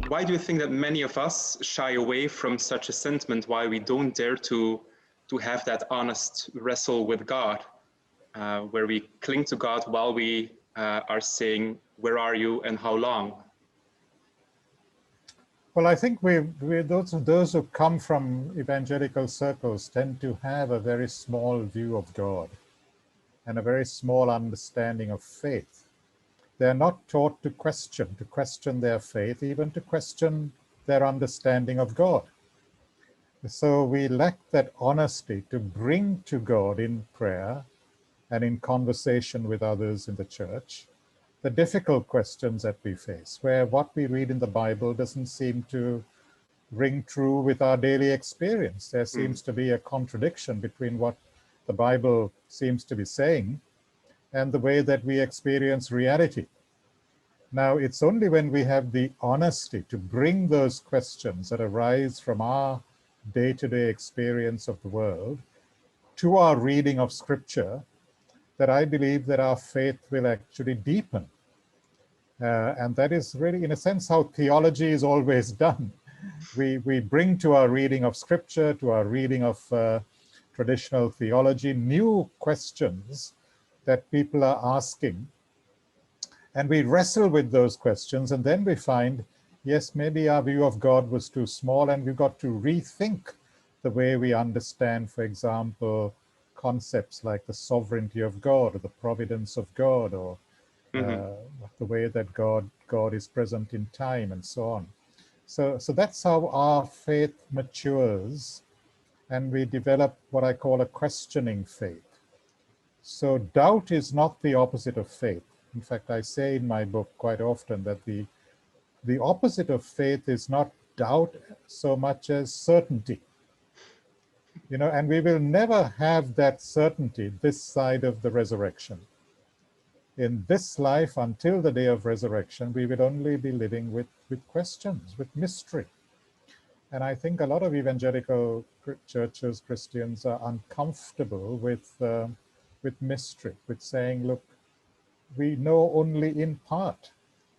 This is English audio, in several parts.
Why do you think that many of us shy away from such a sentiment? Why we don't dare to have that honest wrestle with God, where we cling to God while we are saying, where are you and how long? Well, I think those who come from evangelical circles tend to have a very small view of God and a very small understanding of faith. They're not taught to question their faith, even to question their understanding of God. So we lack that honesty to bring to God in prayer and in conversation with others in the church the difficult questions that we face, where what we read in the Bible doesn't seem to ring true with our daily experience. There seems to be a contradiction between what the Bible seems to be saying and the way that we experience reality. Now, it's only when we have the honesty to bring those questions that arise from our day-to-day experience of the world to our reading of Scripture that I believe that our faith will actually deepen. And that is really, in a sense, how theology is always done. We bring to our reading of Scripture, to our reading of traditional theology, new questions that people are asking. And we wrestle with those questions, and then we find, yes, maybe our view of God was too small, and we've got to rethink the way we understand, for example, concepts like the sovereignty of God or the providence of God, or the way that God is present in time and so on. So that's how our faith matures, and we develop what I call a questioning faith. So doubt is not the opposite of faith. In fact, I say in my book quite often that the opposite of faith is not doubt so much as certainty. And we will never have that certainty this side of the resurrection. In this life, until the day of resurrection, we will only be living with questions, with mystery. And I think a lot of evangelical churches, Christians, are uncomfortable with mystery, with saying, look, we know only in part,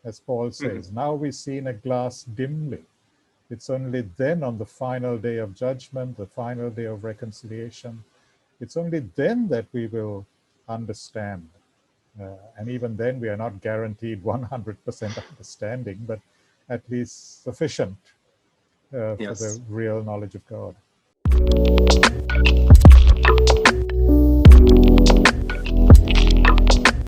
as Paul says. Now we see in a glass dimly. It's only then, on the final day of judgment, the final day of reconciliation, it's only then that we will understand. And even then, we are not guaranteed 100% understanding, but at least sufficient for the real knowledge of God.